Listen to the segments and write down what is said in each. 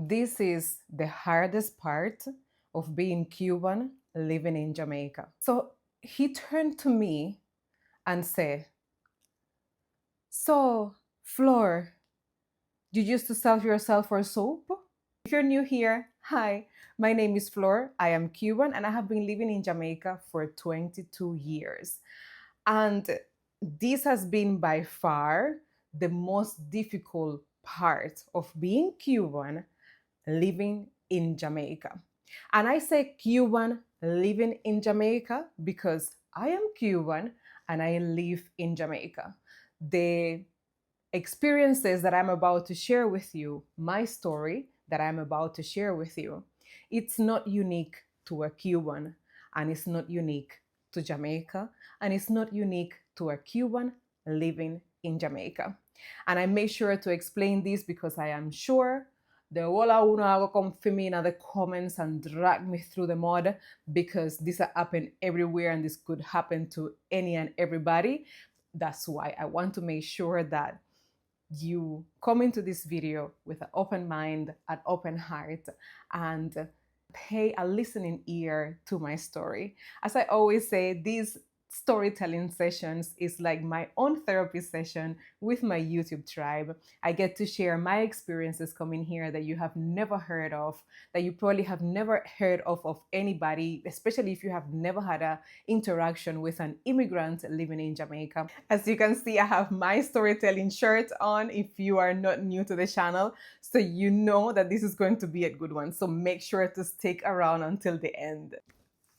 This is the hardest part of being Cuban living in Jamaica. So he turned to me and said, "So, Flor, you used to sell yourself for soap?" If you're new here, hi, my name is Flor. I am Cuban and I have been living in Jamaica for 22 years. And this has been by far the most difficult part of being Cuban living in Jamaica. And I say Cuban living in Jamaica because I am Cuban and I live in Jamaica. The experiences that I'm about to share with you, my story that I'm about to share with you, it's not unique to a Cuban, and it's not unique to Jamaica, and it's not unique to a Cuban living in Jamaica. And I make sure to explain this because I am sure the wala uno hago come for me in the comments and drag me through the mud, because this happen everywhere and this could happen to any and everybody. That's why I want to make sure that you come into this video with an open mind, an open heart, and pay a listening ear to my story. As I always say, these storytelling sessions is like my own therapy session with my YouTube tribe. I get to share my experiences coming here that you have never heard of, that you probably have never heard of anybody, especially if you have never had a interaction with an immigrant living in Jamaica. As you can see, I have my storytelling shirt on if you are not new to the channel, so you know that this is going to be a good one. So make sure to stick around until the end.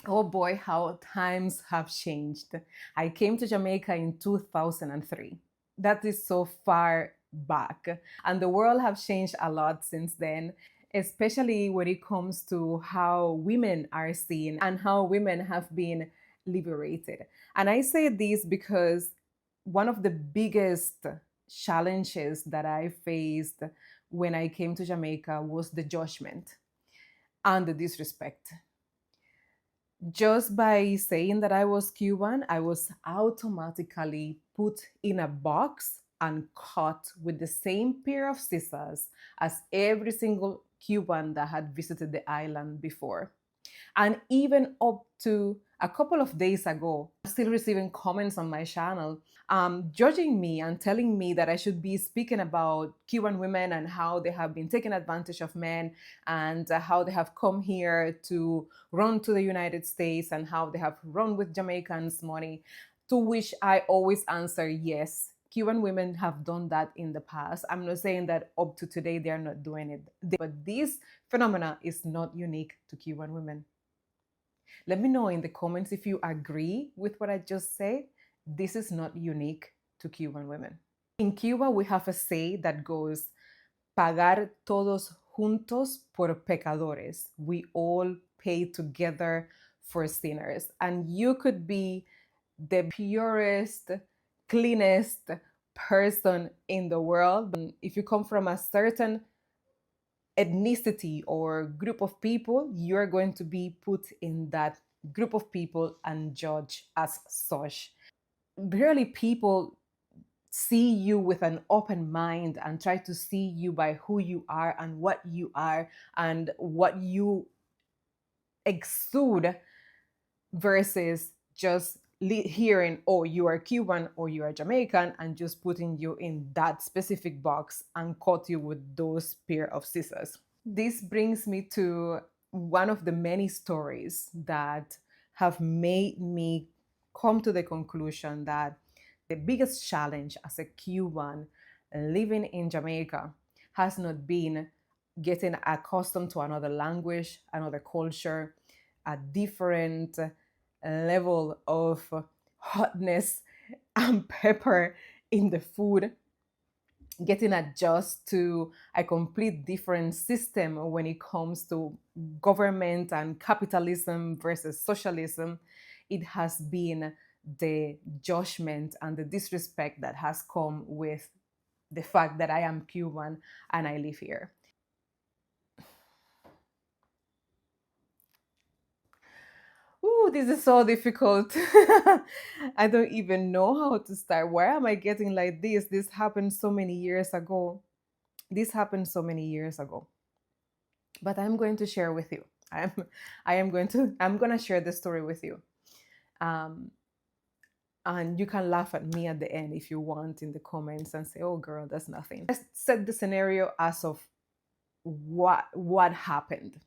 Oh boy, how times have changed. I came to Jamaica in 2003. That is so far back. And the world have changed a lot since then, especially when it comes to how women are seen and how women have been liberated. And I say this because one of the biggest challenges that I faced when I came to Jamaica was the judgment and the disrespect. Just by saying that I was Cuban, I was automatically put in a box and cut with the same pair of scissors as every single Cuban that had visited the island before. And even up to a couple of days ago, I'm still receiving comments on my channel judging me and telling me that I should be speaking about Cuban women and how they have been taking advantage of men, and how they have come here to run to the United States and how they have run with Jamaicans' money. To which I always answer, yes, Cuban women have done that in the past. I'm not saying that up to today they are not doing it, but this phenomena is not unique to Cuban women. Let me know in the comments if you agree with what I just said. This is not unique to Cuban women. In Cuba, we have a say that goes, pagar todos juntos por pecadores. We all pay together for sinners. And you could be the purest, cleanest person in the world. If you come from a certain ethnicity or group of people, you're going to be put in that group of people and judged as such. Barely people see you with an open mind and try to see you by who you are and what you are and what you exude, versus just hearing, oh, you are Cuban or you are Jamaican, and just putting you in that specific box and cut you with those pair of scissors. This brings me to one of the many stories that have made me come to the conclusion that the biggest challenge as a Cuban living in Jamaica has not been getting accustomed to another language, another culture, a different level of hotness and pepper in the food, getting adjust to a complete different system when it comes to government and capitalism versus socialism. It has been the judgment and the disrespect that has come with the fact that I am Cuban and I live here. Ooh, this is so difficult. I don't even know how to start. Why am I getting like this? This happened so many years ago. This happened so many years ago. but I'm going to share with you. I'm I'm going to share the story with you. Um, and you can laugh at me at the end if you want in the comments and say, "Oh, girl, that's nothing." Let's set the scenario as of what happened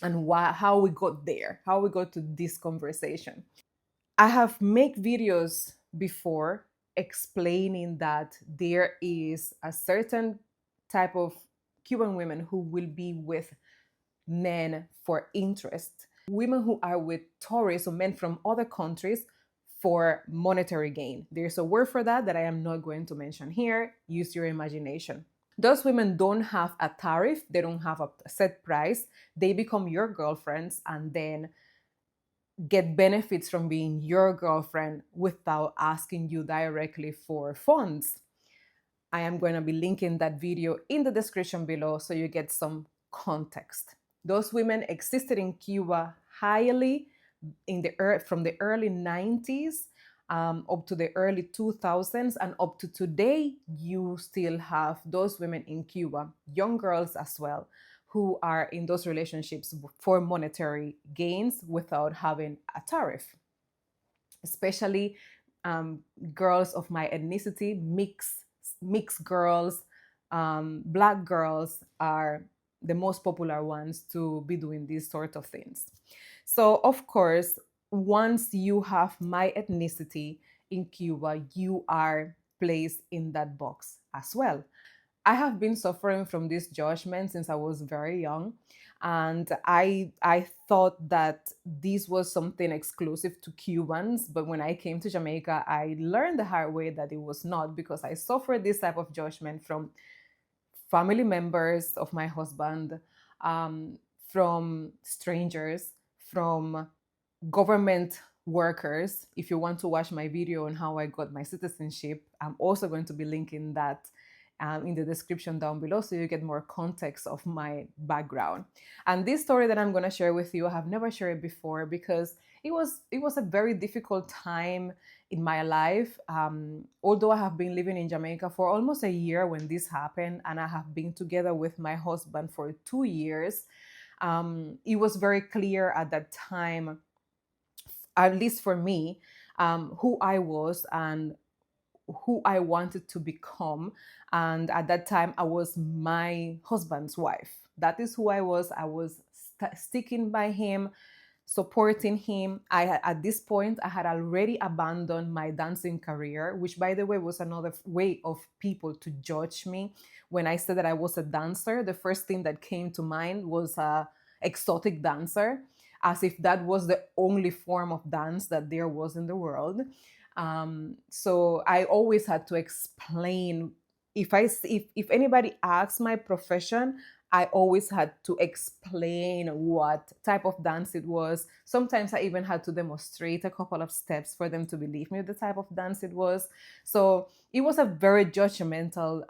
and how we got there, how we got to this conversation. I have made videos before explaining that there is a certain type of Cuban women who will be with men for interest, women who are with tourists or men from other countries for monetary gain. There's a word for that I am not going to mention here. Use your imagination. Those women don't have a tariff, they don't have a set price. They become your girlfriends and then get benefits from being your girlfriend without asking you directly for funds. I am going to be linking that video in the description below so you get some context. Those women existed in Cuba highly from the early 90s up to the early 2000s, and up to today you still have those women in Cuba, young girls as well, who are in those relationships for monetary gains without having a tariff, especially um, girls of my ethnicity, mixed girls, black girls are the most popular ones to be doing these sort of things. So of course, once you have my ethnicity in Cuba, you are placed in that box as well. I have been suffering from this judgment since I was very young. And I thought that this was something exclusive to Cubans. But when I came to Jamaica, I learned the hard way that it was not, because I suffered this type of judgment from family members of my husband, um, from strangers, from government workers. If you want to watch my video on how I got my citizenship, I'm also going to be linking that in the description down below so you get more context of my background. And this story that I'm going to share with you, I have never shared it before because it was a very difficult time in my life. Although I have been living in Jamaica for almost a year when this happened, and I have been together with my husband for 2 years, it was very clear at that time, at least for me, who I was and who I wanted to become. And at that time, I was my husband's wife. That is who I was. I was sticking by him, supporting him. At this point, I had already abandoned my dancing career, which, by the way, was another way of people to judge me. When I said that I was a dancer, the first thing that came to mind was a exotic dancer, as if that was the only form of dance that there was in the world. So I always had to explain. If anybody asks my profession, I always had to explain what type of dance it was. Sometimes I even had to demonstrate a couple of steps for them to believe me the type of dance it was. So it was a very judgmental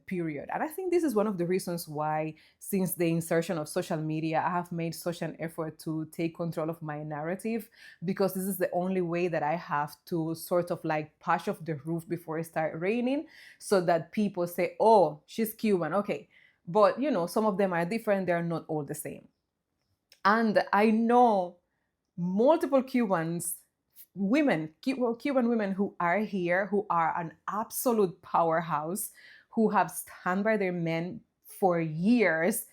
period. And I think this is one of the reasons why, since the insertion of social media, I have made such an effort to take control of my narrative, because this is the only way that I have to sort of like patch off the roof before it starts raining, so that people say, oh, she's Cuban. Okay. But some of them are different. They're not all the same. And I know multiple Cuban women who are here, who are an absolute powerhouse, who have stand by their men for years.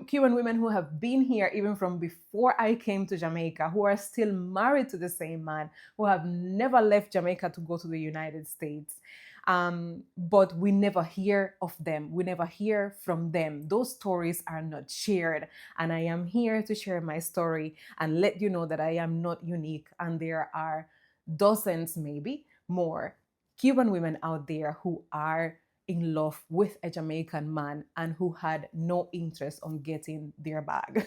Cuban women who have been here even from before I came to Jamaica, who are still married to the same man, who have never left Jamaica to go to the United States. But we never hear of them. We never hear from them. Those stories are not shared. And I am here to share my story and let you know that I am not unique. And there are dozens, maybe more, Cuban women out there who are in love with a Jamaican man and who had no interest on getting their bag.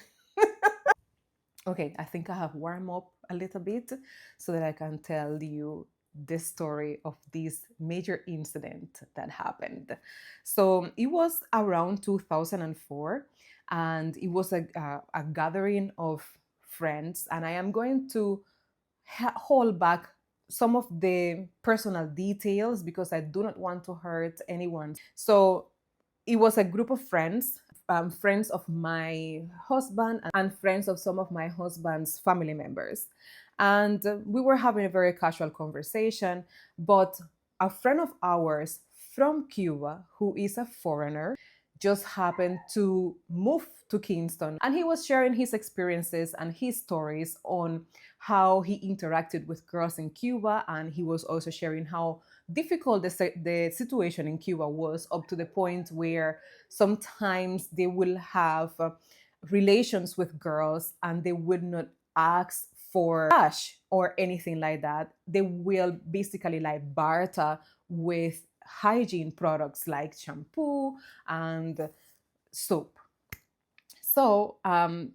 Okay, I think I have warmed up a little bit so that I can tell you the story of this major incident that happened. So it was around 2004, and it was a gathering of friends, and I am going to hold back some of the personal details because I do not want to hurt anyone. So it was a group of friends friends of my husband and friends of some of my husband's family members. And we were having a very casual conversation, but a friend of ours from Cuba, who is a foreigner, just happened to move to Kingston. And he was sharing his experiences and his stories on how he interacted with girls in Cuba. And he was also sharing how difficult the situation in Cuba was, up to the point where sometimes they will have relations with girls and they would not ask for cash or anything like that. They will basically like barter with hygiene products like shampoo and soap. So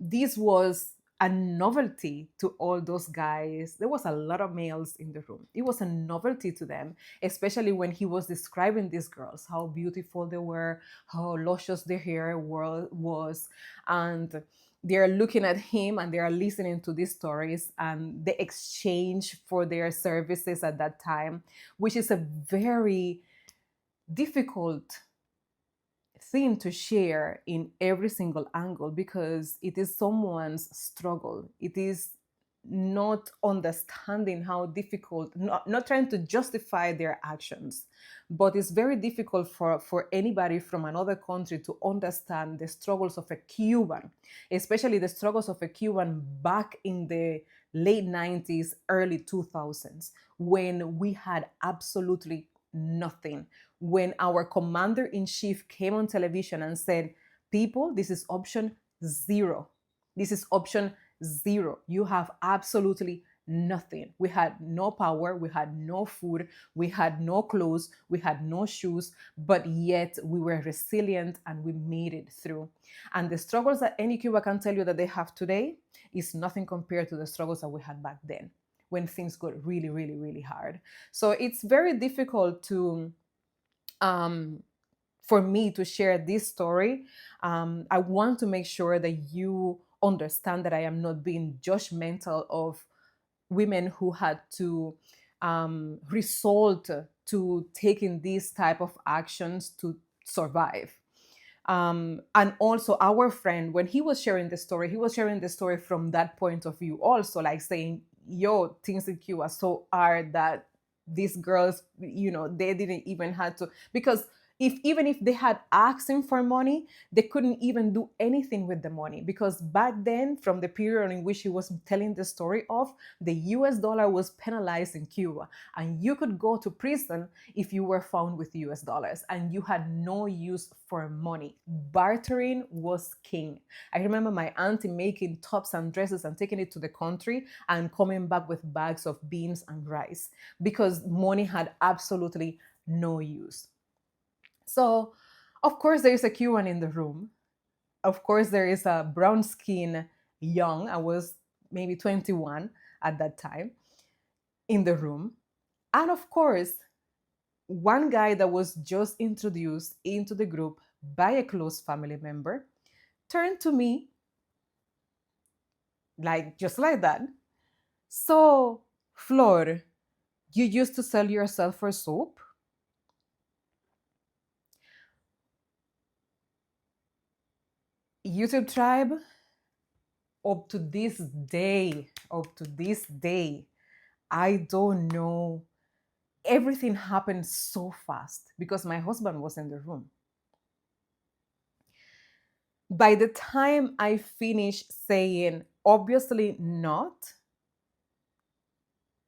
this was a novelty to all those guys. There was a lot of males in the room. It was a novelty to them, especially when he was describing these girls, how beautiful they were, how luscious their hair was. And they're looking at him and they are listening to these stories and the exchange for their services at that time, which is a very difficult thing to share in every single angle because it is someone's struggle. It is not understanding how difficult, not trying to justify their actions, but it's very difficult for anybody from another country to understand the struggles of a Cuban, especially the struggles of a Cuban back in the late 90s, early 2000s, when we had absolutely nothing, when our commander in chief came on television and said, people, this is option zero. This is option zero. You have absolutely nothing. We had no power, we had no food, we had no clothes, we had no shoes, but yet we were resilient and we made it through. And the struggles that any Cuba can tell you that they have today is nothing compared to the struggles that we had back then, when things got really, really, really hard. So it's very difficult to for me to share this story. I want to make sure that you understand that I am not being judgmental of women who had to resort to taking these type of actions to survive. And also our friend, when he was sharing the story, he was sharing the story from that point of view also, like saying, yo, things in Cuba so hard that these girls, they didn't even have to, because even if they had asked him for money, they couldn't even do anything with the money, because back then, from the period in which he was telling the story of, the US dollar was penalized in Cuba, and you could go to prison if you were found with US dollars and you had no use for money. Bartering was king. I remember my auntie making tops and dresses and taking it to the country and coming back with bags of beans and rice, because money had absolutely no use. So, of course, there is a Cuban in the room. Of course, there is a brown skin young, I was maybe 21 at that time, in the room. And of course, one guy that was just introduced into the group by a close family member turned to me, like just like that. So, Flor, you used to sell yourself for soap? YouTube tribe, up to this day, I don't know. Everything happened so fast because my husband was in the room. By the time I finished saying, obviously not,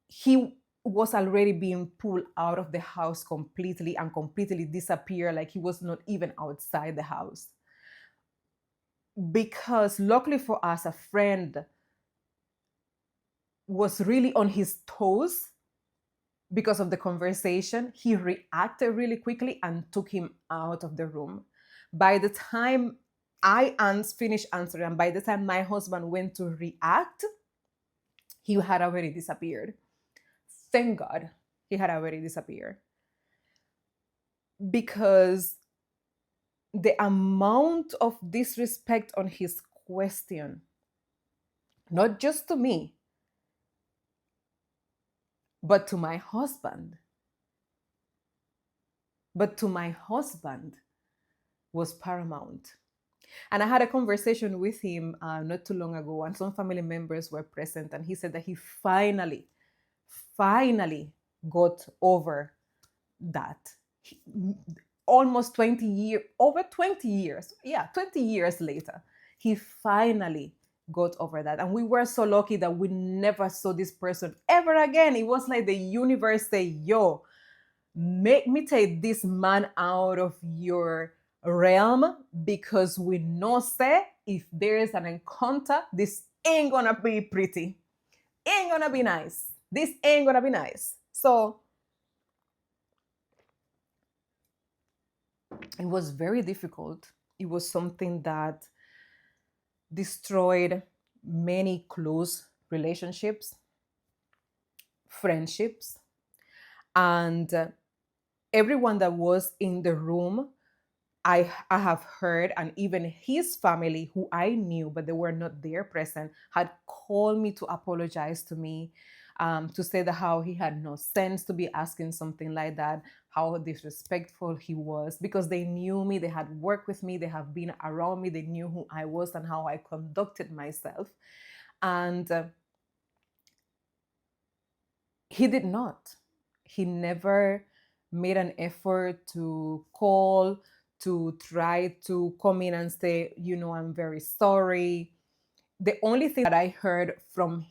he was already being pulled out of the house completely and completely disappeared, like he was not even outside the house. Because luckily for us, a friend was really on his toes because of the conversation. He reacted really quickly and took him out of the room. By the time finished answering, and by the time my husband went to react, he had already disappeared. Thank God he had already disappeared. Because the amount of disrespect on his question, not just to me, but to my husband, was paramount. And I had a conversation with him not too long ago, and some family members were present, and he said that he finally got over that. He- Almost 20 years, over 20 years, yeah, 20 years later, he finally got over that. And we were so lucky that we never saw this person ever again. It was like the universe say, yo, make me take this man out of your realm, because we know say if there is an encounter, this ain't gonna be pretty, ain't gonna be nice, this ain't gonna be nice. So it was very difficult. It was something that destroyed many close relationships, friendships, and everyone that was in the room, I have heard, and even his family, who I knew but they were not there present, had called me to apologize to me, to say that how he had no sense to be asking something like that, how disrespectful he was, because they knew me, they had worked with me, they have been around me, they knew who I was and how I conducted myself. And he did not. He never made an effort to call, to try to come in and say, I'm very sorry. The only thing that I heard from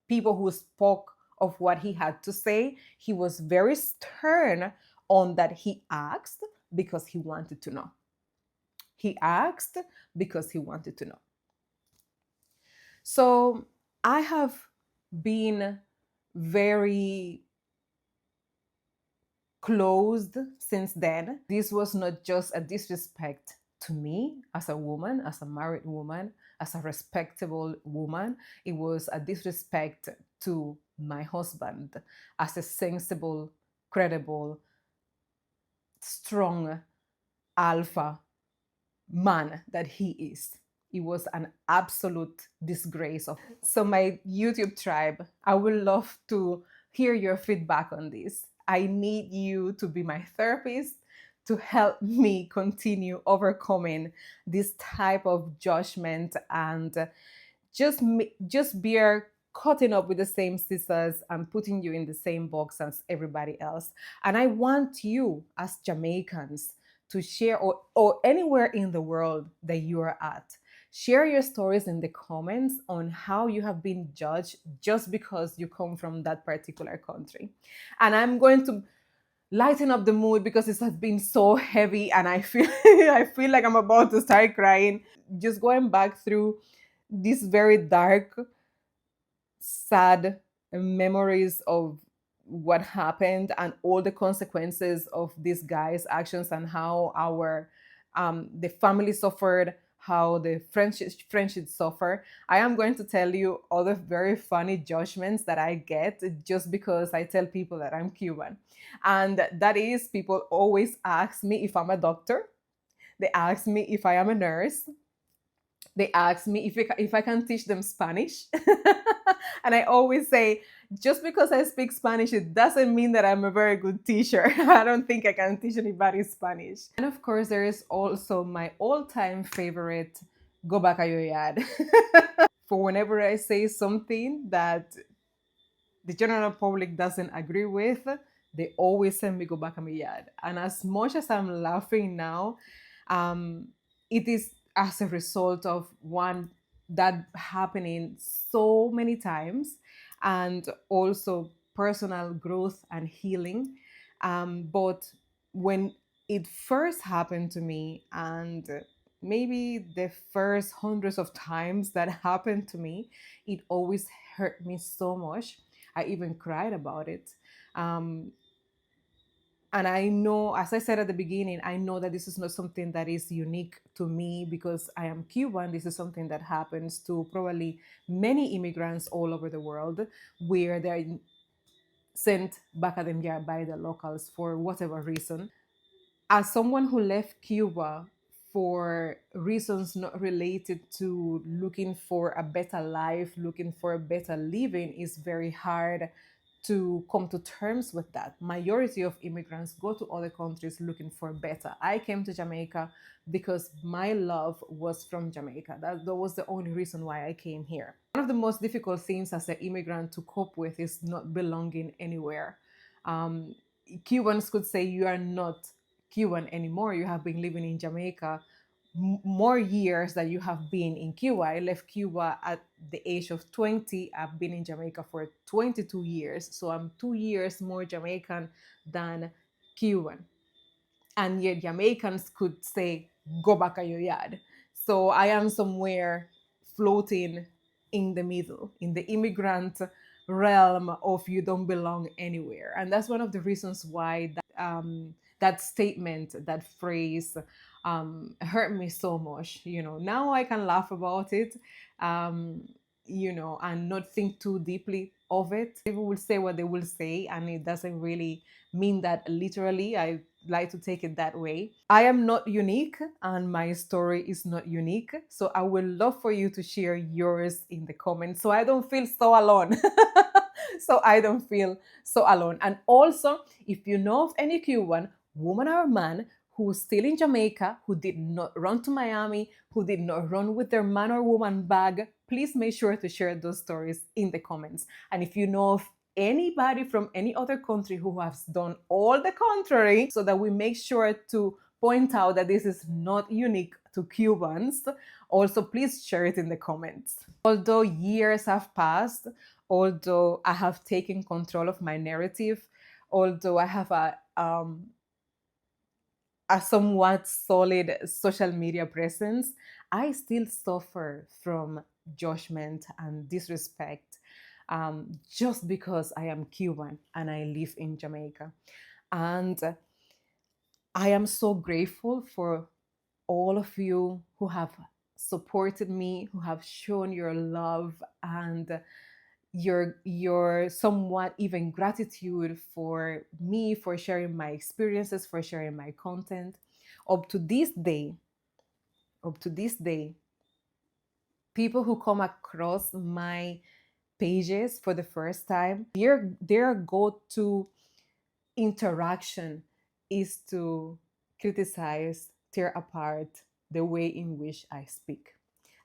people who spoke of what he had to say, he was very stern on that. He asked because he wanted to know. He asked because he wanted to know. So I have been very closed since then. This was not just a disrespect to me as a woman, as a married woman, as a respectable woman. It was a disrespect to my husband as a sensible, credible, strong alpha man that he is. It was an absolute disgrace of. So my YouTube tribe, I would love to hear your feedback on this. I need you to be my therapist to help me continue overcoming this type of judgment, and just bear cutting up with the same scissors and putting you in the same box as everybody else. And I want you as Jamaicans to share, or anywhere in the world that you are at, share your stories in the comments on how you have been judged just because you come from that particular country. And I'm going to lighten up the mood because it has been so heavy, and I feel I feel like I'm about to start crying just going back through this very dark, sad memories of what happened and all the consequences of this guy's actions, and how our the family suffered, how the friendships suffer. I am going to tell you other very funny judgments that I get just because I tell people that I'm Cuban. And that is, people always ask me if I'm a doctor, they ask me if I am a nurse, they ask me if I can teach them Spanish. And I always say, just because I speak Spanish, it doesn't mean that I'm a very good teacher. I don't think I can teach anybody Spanish. And of course, there is also my all-time favorite, go back a your yard. For whenever I say something that the general public doesn't agree with, they always send me go back a my yard. And as much as I'm laughing now, um, it is as a result of one, that happening so many times, and also personal growth and healing. But when it first happened to me, and maybe the first hundreds of times that happened to me, it always hurt me so much. I even cried about it. Um, and I know, as I said at the beginning, I know that this is not something that is unique to me because I am Cuban. This is something that happens to probably many immigrants all over the world, where they're sent back at them by the locals for whatever reason. As someone who left Cuba for reasons not related to looking for a better life, looking for a better living, is very hard to come to terms with that. Majority of immigrants go to other countries looking for better. I came to Jamaica because my love was from Jamaica. That was the only reason why I came here. One of the most difficult things as an immigrant to cope with is not belonging anywhere. Um, Cubans could say you are not Cuban anymore. You have been living in Jamaica more years than you have been in Cuba. I left Cuba at the age of 20. I've been in Jamaica for 22 years. So I'm 2 years more Jamaican than Cuban. And yet Jamaicans could say, go back to your yard. So I am somewhere floating in the middle, in the immigrant realm of you don't belong anywhere. And that's one of the reasons why that statement, that phrase, hurt me so much. Now I can laugh about it, um, and not think too deeply of it. People will say what they will say, and it doesn't really mean that literally. I like to take it that way. I am not unique, and my story is not unique. So I would love for you to share yours in the comments so I don't feel so alone. So I don't feel so alone. And also, if you know of any Cuban, woman or man, who's still in Jamaica, who did not run to Miami, who did not run with their man or woman bag, please make sure to share those stories in the comments. And if you know of anybody from any other country who has done all the contrary, so that we make sure to point out that this is not unique to Cubans, also please share it in the comments. Although years have passed, although I have taken control of my narrative, although I have a somewhat solid social media presence, I still suffer from judgment and disrespect, just because I am Cuban and I live in Jamaica. And I am so grateful for all of you who have supported me, who have shown your love and your somewhat even gratitude for me, for sharing my experiences, for sharing my content. Up to this day, people who come across my pages for the first time, their go-to interaction is to criticize, tear apart the way in which I speak.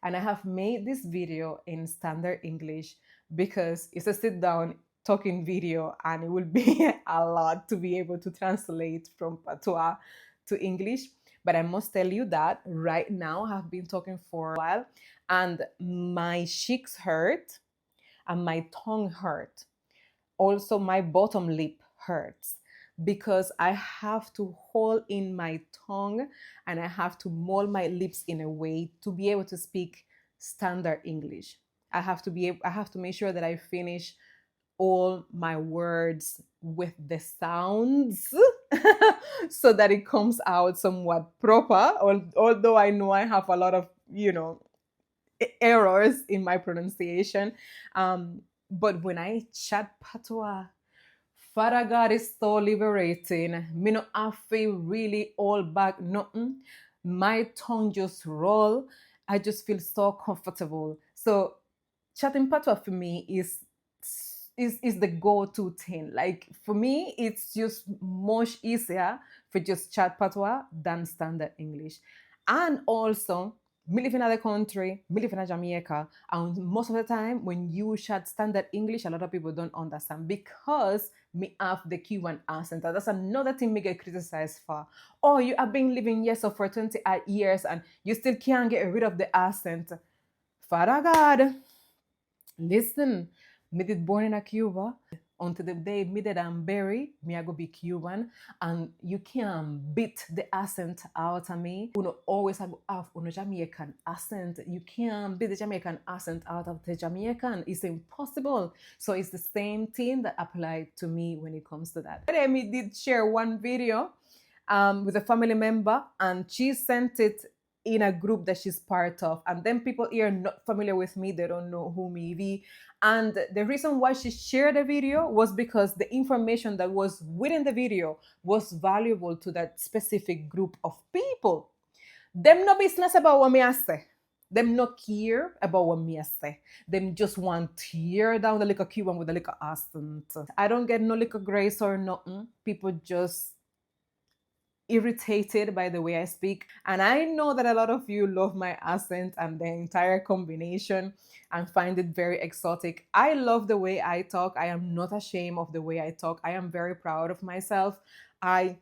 And I have made this video in standard English because it's a sit down talking video and it will be a lot to be able to translate from Patois to English. But I must tell you that right now I have been talking for a while and my cheeks hurt and my tongue hurt. Also, my bottom lip hurts because I have to hold in my tongue and I have to mold my lips in a way to be able to speak standard English. I have to make sure that I finish all my words with the sounds so that it comes out somewhat proper. Although I know I have a lot of, errors in my pronunciation. But when I chat patois, Father God is so liberating. Me no have to really all back nothing. My tongue just roll. I just feel so comfortable. So chatting patois for me is the go-to thing. Like for me, it's just much easier for just chat patois than standard English. And also, me live in another country, me live in Jamaica, and most of the time when you chat standard English, a lot of people don't understand because me have the Cuban accent. And that's another thing me get criticized for. Oh, you have been living here so for 28 years and you still can't get rid of the accent. Father God, listen, me did born in a Cuba. Until the day me dead and buried, me I go be Cuban, and you can't beat the accent out of me. You know, always have a Jamaican accent. You can't beat the Jamaican accent out of the Jamaican. It's impossible. So it's the same thing that applied to me when it comes to that. But I did share one video with a family member, and she sent it in a group that she's part of, and then people here not familiar with me, they don't know who me be. And the reason why she shared the video was because the information that was within the video was valuable to that specific group of people. Them no business about what me I say. Them not care about what me I say. Them just want tear down the little Cuban with a little accent. I don't get no little grace or nothing. People just irritated by the way I speak. And I know that a lot of you love my accent and the entire combination and find it very exotic. I love the way I talk. I am not ashamed of the way I talk. I am very proud of myself. I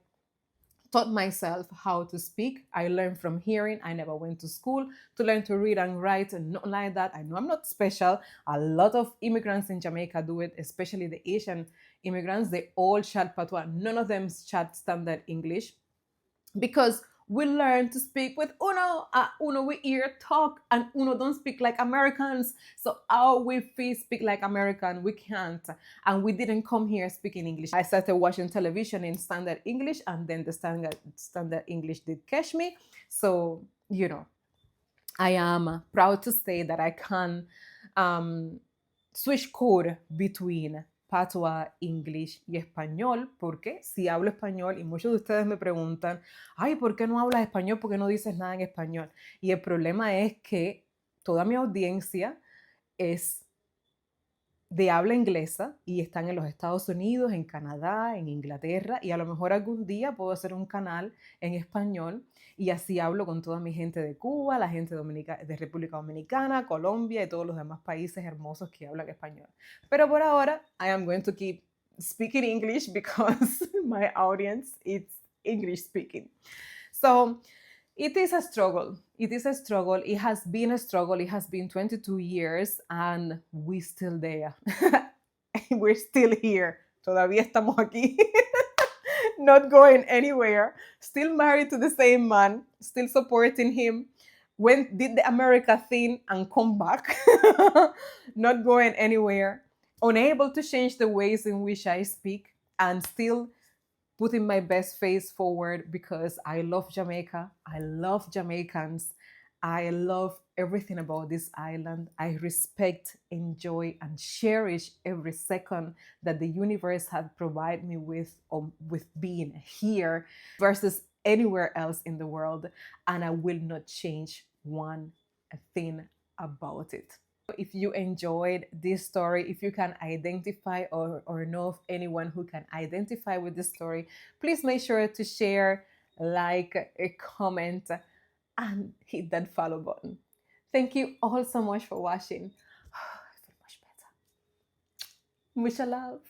taught myself how to speak. I learned from hearing. I never went to school to learn to read and write and nothing like that. I know I'm not special. A lot of immigrants in Jamaica do it, especially the Asian immigrants. They all chat patois. None of them chat standard English because we learn to speak with uno. Uno we hear talk and uno don't speak like Americans. So how we feel speak like American, we can't. And we didn't come here speaking English. I started watching television in standard English, and then the standard English did catch me. So I am proud to say that I can switch code between patois, English y español, porque si hablo español y muchos de ustedes me preguntan, ay, ¿por qué no hablas español? ¿Por qué no dices nada en español? Y el problema es que toda mi audiencia es de habla inglesa y están en los Estados Unidos, en Canadá, en Inglaterra, y a lo mejor algún día puedo hacer un canal en español y así hablo con toda mi gente de Cuba, la gente de República Dominicana, Colombia y todos los demás países hermosos que hablan español. Pero por ahora, I am going to keep speaking English because my audience is English speaking. So it is a struggle. It is a struggle. It has been a struggle. It has been 22 years and we're still there. We're still here. Todavía estamos aquí. Not going anywhere. Still married to the same man. Still supporting him. Did the America thing and come back. Not going anywhere. Unable to change the ways in which I speak and still putting my best face forward because I love Jamaica. I love Jamaicans. I love everything about this island. I respect, enjoy, and cherish every second that the universe has provided me with being here versus anywhere else in the world. And I will not change one thing about it. If you enjoyed this story, if you can identify or know of anyone who can identify with this story, please make sure to share, like, comment, and hit that follow button. Thank you all so much for watching. I feel much better. Mucha love.